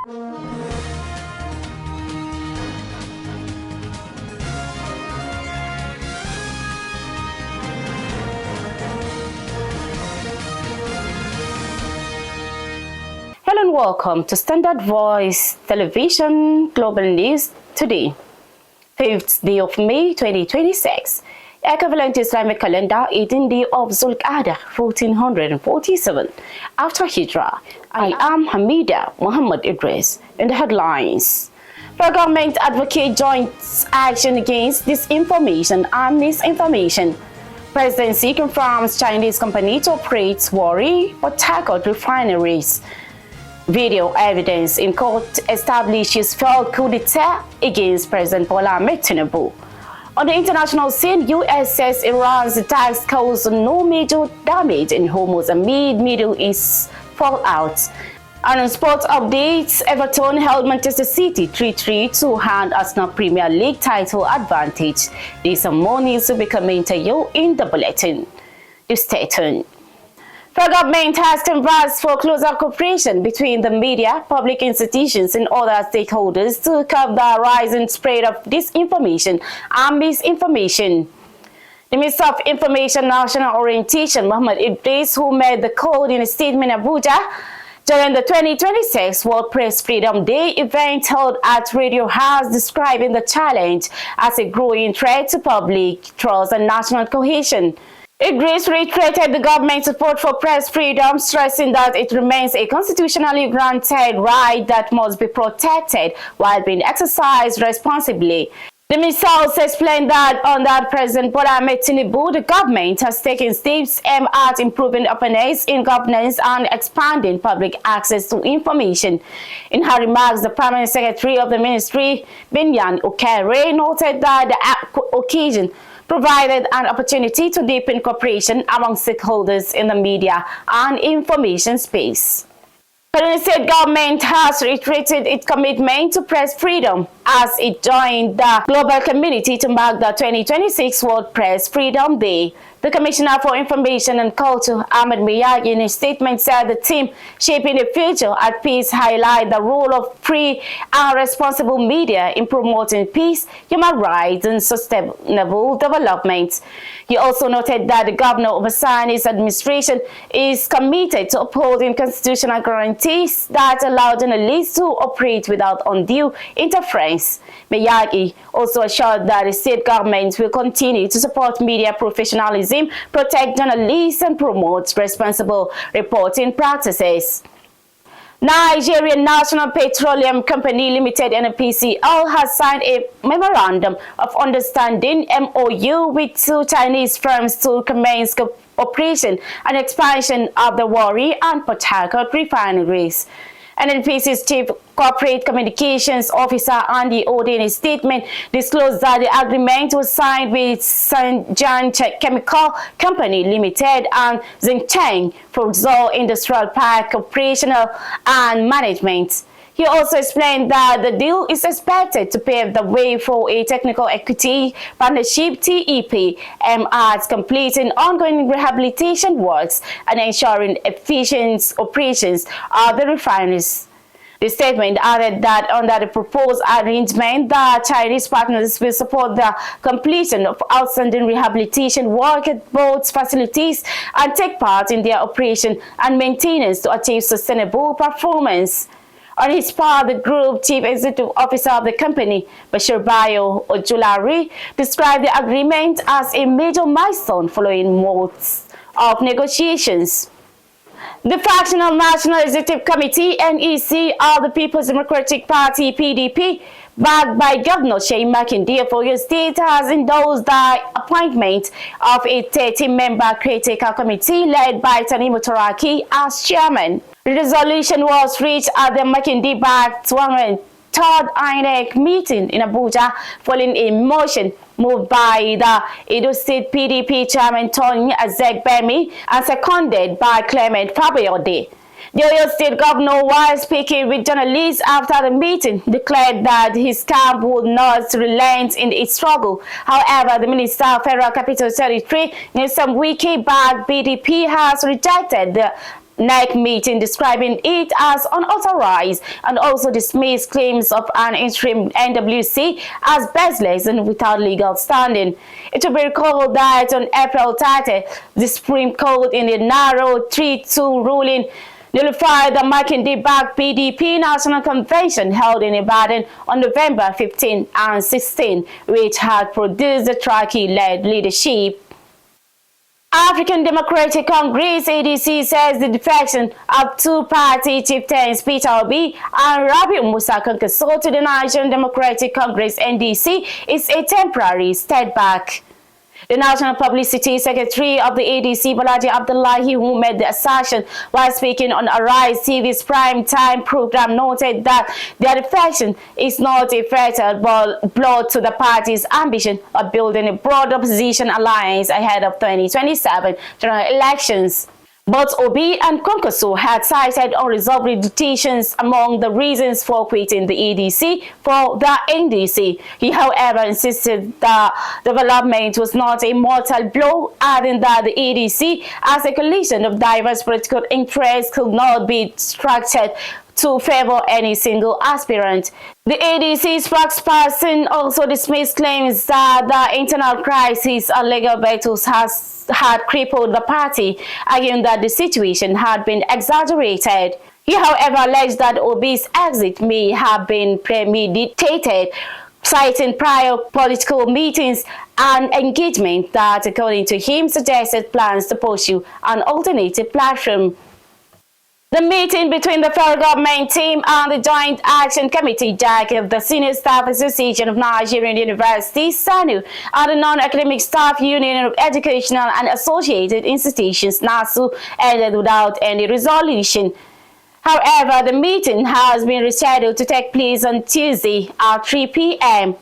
Hello and welcome to Standard Voice Television Global News today, 5th day of May 2026, equivalent Islamic calendar 18th day of Zulqa'dah 1447 after Hijrah. I am Hamida Muhammad Idris. In the headlines, the government advocate joint action against disinformation and misinformation. Presidency confirms Chinese company to operate Warri or Takot refineries. Video evidence in court establishes failed coup d'etat against President Bola Ahmed Tinubu. On the international scene, U.S. says Iran's attacks caused no major damage in Hormuz amid Middle East fallout. And on sports updates, Everton held Manchester City 3-3 to hand Arsenal Premier League title advantage. These are more news to be coming to you in the bulletin. Do stay tuned. The government has canvassed for closer cooperation between the media, public institutions, and other stakeholders to curb the rising spread of disinformation and misinformation. The Minister of Information National Orientation, Muhammad Idris, who made the call in a statement in Abuja during the 2026 World Press Freedom Day event held at Radio House, describing the challenge as a growing threat to public trust and national cohesion. Idris reiterated the government's support for press freedom, stressing that it remains a constitutionally granted right that must be protected while being exercised responsibly. The minister also explained that under President Bola Ahmed Tinubu, the government has taken steps aimed at improving openness in governance and expanding public access to information. In her remarks, the Permanent Secretary of the Ministry, Binyan Okere, noted that the occasion provided an opportunity to deepen cooperation among stakeholders in the media and information space. The state government has reiterated its commitment to press freedom as it joined the global community to mark the 2026 World Press Freedom Day. The Commissioner for Information and Culture, Ahmed Miyagi, in his statement said the team shaping the future at peace highlight the role of free and responsible media in promoting peace, human rights, and sustainable development. He also noted that the governor overseeing his administration is committed to upholding constitutional guarantees that allow journalists to operate without undue interference. Miyagi also assured that the state government will continue to support media professionalism, protect journalists, and promote responsible reporting practices. Nigerian National Petroleum Company Limited (NPCL) has signed a memorandum of understanding (MOU) with two Chinese firms to commence operation and expansion of the Warri and Port Harcourt refineries. NNPC's Chief Corporate Communications Officer Andy Ode, in a statement, disclosed that the agreement was signed with Sanjan Chemical Company Limited and Xincheng for Zhou Industrial Park Operational and Management. He also explained that the deal is expected to pave the way for a technical equity partnership (TEP) aimed at completing ongoing rehabilitation works and ensuring efficient operations of the refineries. The statement added that under the proposed arrangement, the Chinese partners will support the completion of outstanding rehabilitation work at both facilities and take part in their operation and maintenance to achieve sustainable performance. On his part, the Group Chief Executive Officer of the company, Bashir Bayo Ojulari, described the agreement as a major milestone following months of negotiations. The Fractional National Executive Committee, NEC, of the People's Democratic Party, PDP, backed by Governor Sheyi Makinde of Oyo State, has endorsed the appointment of a 30-member critical committee led by Tanimu Taraki as chairman. The resolution was reached at the Makinde-backed 103rd INEC meeting in Abuja following a motion moved by the Edo State PDP chairman Tony Azegbemi and seconded by Clement Fabayode. The Oyo State governor, while speaking with journalists after the meeting, declared that his camp would not relent in its struggle. However, the Minister of Federal Capital Territory, Nyesom Wike-backed PDP, has rejected the NEC meeting, describing it as unauthorized, and also dismissed claims of an interim NWC as baseless and without legal standing. It will be recalled that on April 30, the Supreme Court, in a narrow 3-2 ruling, nullified the Makinde-backed PDP National Convention held in Ibadan on November 15 and 16, which had produced the Traki-led leadership. African Democratic Congress ADC says the defection of two-party chieftains Peter Obi and Rabi Musa Kankaso to the Nigerian Democratic Congress NDC is a temporary setback. The National Publicity Secretary of the ADC, Balaji Abdullahi, who made the assertion while speaking on Arise TV's prime time program, noted that their defection is not a fatal blow to the party's ambition of building a broad opposition alliance ahead of 2027 general elections. Both Obi and Konkoso had cited unresolved irritations among the reasons for quitting the ADC for the NDC. He, however, insisted that development was not a mortal blow, adding that the ADC, as a coalition of diverse political interests, could not be structured to favor any single aspirant. The ADC spokesperson also dismissed claims that the internal crisis and legal battles had crippled the party, arguing that the situation had been exaggerated. He, however, alleged that Obi's exit may have been premeditated, citing prior political meetings and engagement that, according to him, suggested plans to pursue an alternative platform. The meeting between the federal government team and the Joint Action Committee (JAC) of the Senior Staff Association of Nigerian Universities (SANU) and the Non-Academic Staff Union of Educational and Associated Institutions (NASU) ended without any resolution. However, the meeting has been rescheduled to take place on Tuesday at 3 p.m.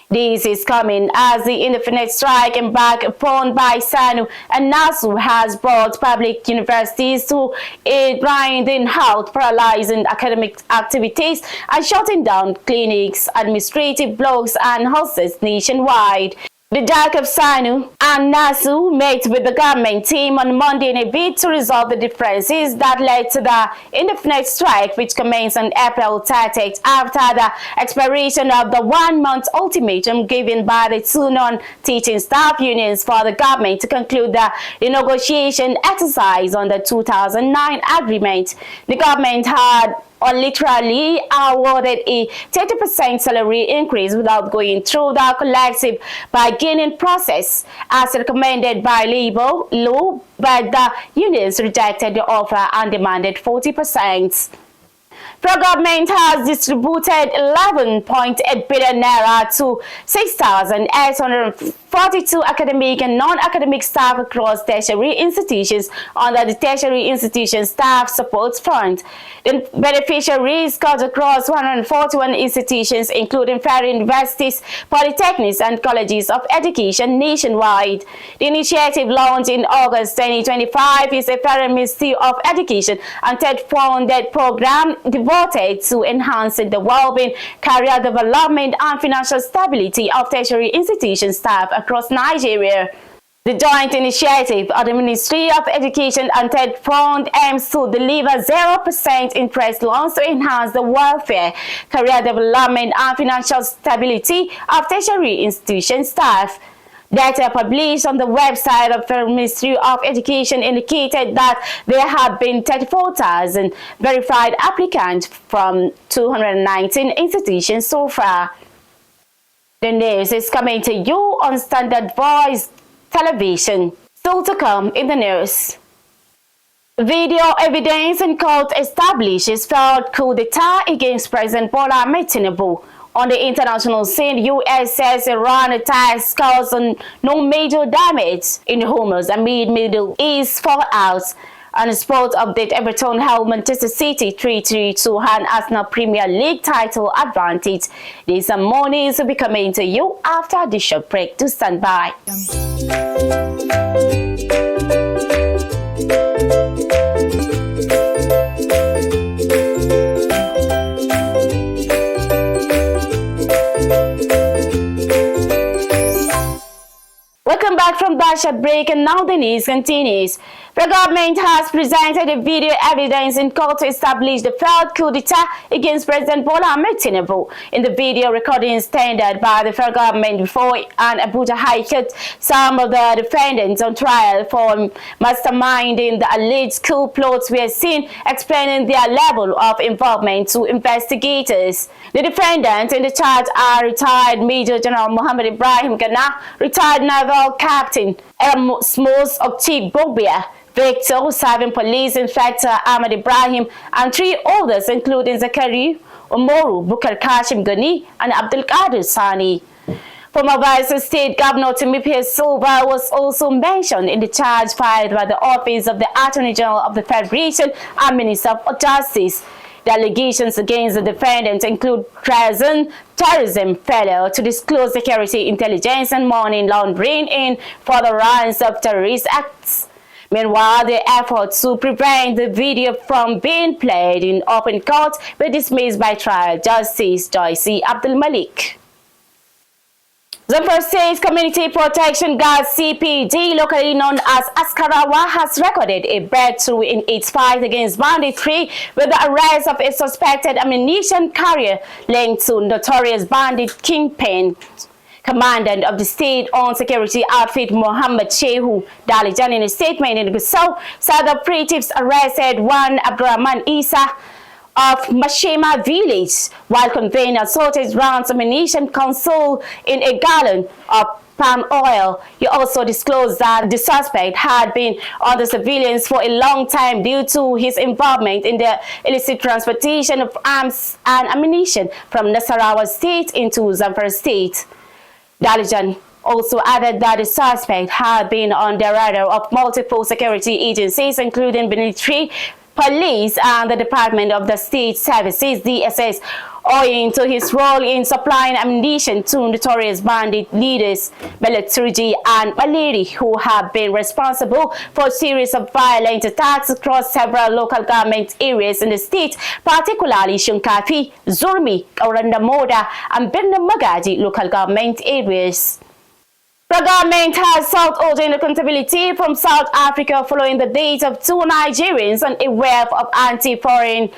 This is coming as the indefinite strike embarked upon by SANU and NASU has brought public universities to a grinding halt, paralyzing academic activities and shutting down clinics, administrative blocks, and hostels nationwide. The JAC of SANU and NASU met with the government team on Monday in a bid to resolve the differences that led to the indefinite strike, which commenced on April 30th after the expiration of the one-month ultimatum given by the two non-teaching staff unions for the government to conclude the renegotiation exercise on the 2009 agreement. The government had literally awarded a 30% salary increase without going through the collective bargaining process as recommended by labor law, but the unions rejected the offer and demanded 40%. The government has distributed 11.8 billion naira to 6,842 academic and non-academic staff across tertiary institutions under the Tertiary Institution Staff Support Fund. The beneficiaries cut across 141 institutions, including federal universities, polytechnics, and colleges of education nationwide. The initiative, launched in August 2025, is a federal Ministry of Education and TED-funded program devoted to enhancing the well-being, career development, and financial stability of tertiary institution staff across Nigeria. The joint initiative of the Ministry of Education and TED Fund aims to deliver 0% interest loans to enhance the welfare, career development, and financial stability of tertiary institution staff. Data published on the website of the Ministry of Education indicated that there have been 34,000 verified applicants from 219 institutions so far. The news is coming to you on Standard Voice Television. Still to come in the news. Video evidence in court establishes failed coup d'etat against President Bola Ahmed Tinubu. On the international scene, U.S. says Iran attacks caused no major damage in Hormuz amid Middle East fallout. On a sport update, Everton held Manchester City 3-3 to hand Arsenal Premier League title advantage. These are more news will be coming to you after the short break. To stand by. Welcome back from that short break, and now the news continues. The government has presented a video evidence in court to establish the failed coup d'etat against President Bola Ahmed Tinubu. In the video recordings tendered by the federal government before an Abuja High Court, some of the defendants on trial for masterminding the alleged coup plots were seen explaining their level of involvement to investigators. The defendants in the charge are retired Major General Muhammad Ibrahim Gana, retired Naval Captain Erasmus Okti Bogbia, Victor, Serving Police Inspector Ahmad Ibrahim, and 3 others including Zakari Umoru, Bukar Kashim Gani, and Abdul Qadir Sani. Former Vice State Governor Timipe Silva was also mentioned in the charge filed by the Office of the Attorney General of the Federation and Minister of Justice. The allegations against the defendants include treason, terrorism, failure to disclose security intelligence, and money laundering in furtherance of terrorist acts. Meanwhile, the efforts to prevent the video from being played in open court were dismissed by trial Justice Joyce Abdul Malik. Zamfara State Community Protection Guard CPD, locally known as Askarawa, has recorded a breakthrough in its fight against banditry with the arrest of a suspected ammunition carrier linked to notorious bandit kingpin. Commandant of the state-owned security outfit Mohammed Shehu Dalijan, in a statement in Gusau, said the operatives arrested one Abdurrahman Isa of Mashema village while conveying assorted rounds of ammunition concealed in a gallon of palm oil. He also disclosed that the suspect had been on the surveillance for a long time due to his involvement in the illicit transportation of arms and ammunition from Nasarawa State into Zamfara State. Dalijan also added that the suspect had been on the radar of multiple security agencies, including military, police, and the Department of the State Services (DSS), owing to his role in supplying ammunition to notorious bandit leaders Belaturji and Maleri, who have been responsible for a series of violent attacks across several local government areas in the state, particularly Shunkafi, Zurmi, Kaurandamoda, and Birna Magaji local government areas. The government has sought urgent accountability from South Africa following the death of 2 Nigerians and a wave of anti-foreigner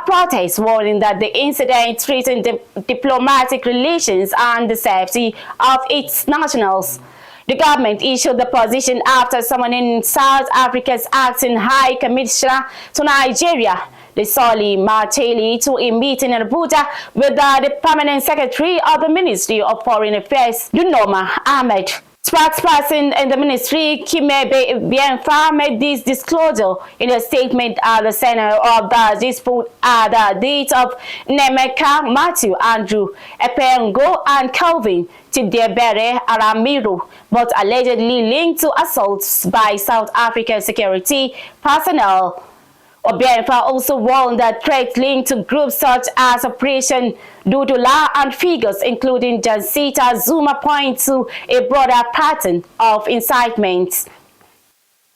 protests, warning that the incident threatened diplomatic relations and the safety of its nationals. The government issued the position after summoning South Africa's acting High Commissioner to Nigeria, Lesoli Martelli, to a meeting in Abuja with the Permanent Secretary of the Ministry of Foreign Affairs, Dunoma Ahmed. Spokesperson in the ministry, Kimebe Bienfa, made this disclosure in a statement at the center of the dispute at the date of Nemeka, Matthew, Andrew, Epengo, and Calvin Tidebere Aramiro, but allegedly linked to assaults by South African security personnel. Obienfa also warned that threats linked to groups such as Operation Dudula and figures including Jacinta Zuma point to a broader pattern of incitement.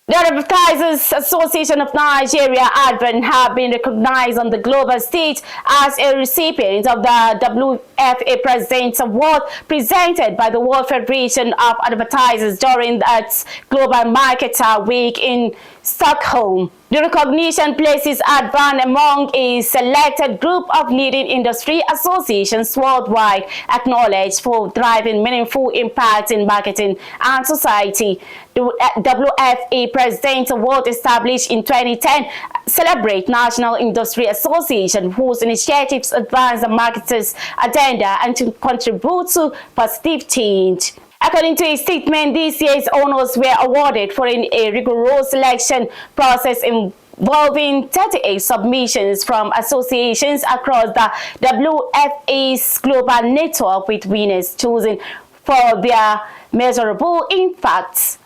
The Advertisers Association of Nigeria, ADVEN, have been recognized on the global stage as a recipient of the WFA President's Award presented by the World Federation of Advertisers during its Global Marketer Week in Stockholm. The recognition places ADVEN among a selected group of leading industry associations worldwide, acknowledged for driving meaningful impact in marketing and society. The WFA President's Award, established in 2010, celebrate National Industry Association whose initiatives advance the marketer's agenda and to contribute to positive change. According to a statement, this year's honors were awarded for a rigorous selection process involving 38 submissions from associations across the WFA's global network, with winners chosen for their measurable impacts.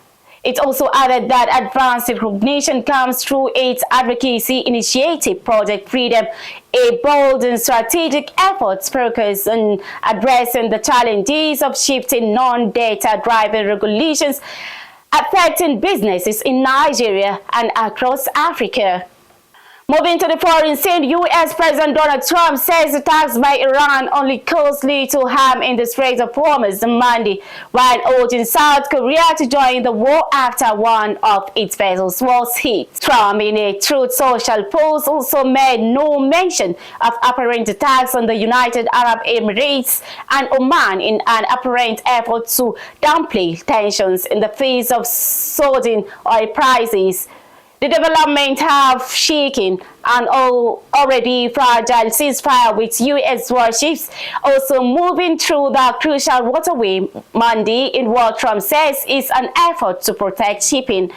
It also added that advanced recognition comes through its advocacy initiative, Project Freedom, a bold and strategic effort focused on addressing the challenges of shifting non-data-driven regulations affecting businesses in Nigeria and across Africa. Moving to the foreign scene, U.S. President Donald Trump says attacks by Iran only cause little harm in the Strait of Hormuz on Monday, while urging South Korea to join the war after one of its vessels was hit. Trump, in a Truth Social post, also made no mention of apparent attacks on the United Arab Emirates and Oman in an apparent effort to downplay tensions in the face of soaring oil prices. The development have shaken an already fragile ceasefire with U.S. warships also moving through the crucial waterway Monday in what Trump says is an effort to protect shipping.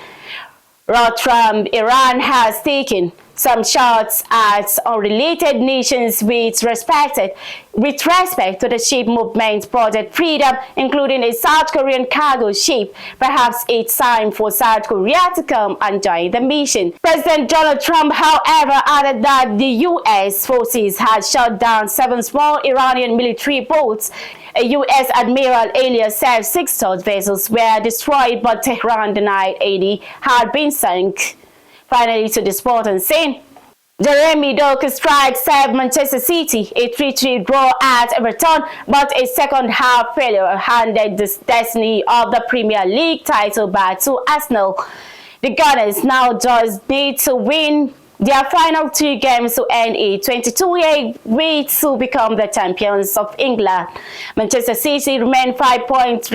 Trump, Iran has taken some shots at unrelated nations with respect to the ship movement Project Freedom, including a South Korean cargo ship. Perhaps it's time for South Korea to come and join the mission. President Donald Trump, however, added that the U.S. forces had shot down 7 small Iranian military boats. A U.S. Admiral earlier said 6 such vessels were destroyed, but Tehran denied any had been sunk. Finally, to the sporting scene, Jeremy Doku strike saved Manchester City, a 3-3 draw at Everton, but a second-half failure handed the destiny of the Premier League title back to Arsenal. The Gunners now just need to win their final 2 games to end a 22-year wait to become the champions of England. Manchester City remain 5 points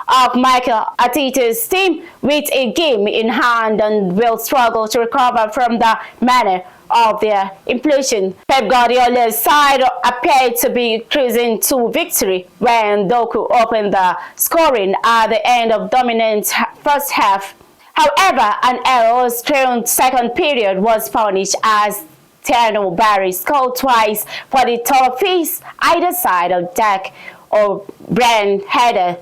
of Michael Arteta's team with a game in hand and will struggle to recover from the manner of their implosion. Pep Guardiola's side appeared to be cruising to victory when Doku opened the scoring at the end of dominant first half. However, an error-strewn second period was punished as Tierno Barry scored twice for the Toffees, either side of Jack or Brand header.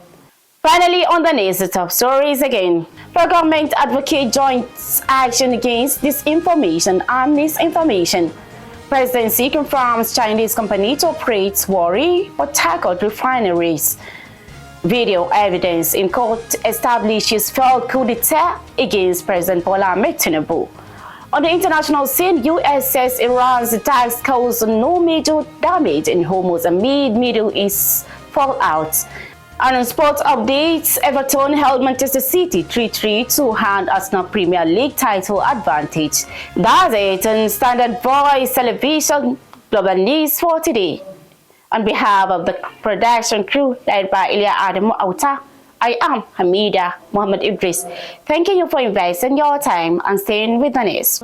Finally, on the news, the top stories again. The government advocate joint action against disinformation and misinformation. Presidency confirms Chinese company to operate Warri or Takot refineries. Video evidence in court establishes failed coup d'etat against President Bola Ahmed Tinubu. On the international scene, U.S. says Iran's attacks caused no major damage in Hormuz amid Middle East fallout. And on sports updates, Everton held Manchester City 3-3 to hand Arsenal Premier League title advantage. That's it on Standard Voice Television Global News for today. On behalf of the production crew led by Ilya Adamu Auta, I am Hamida Muhammad Idris. Thanking you for investing your time and staying with the news.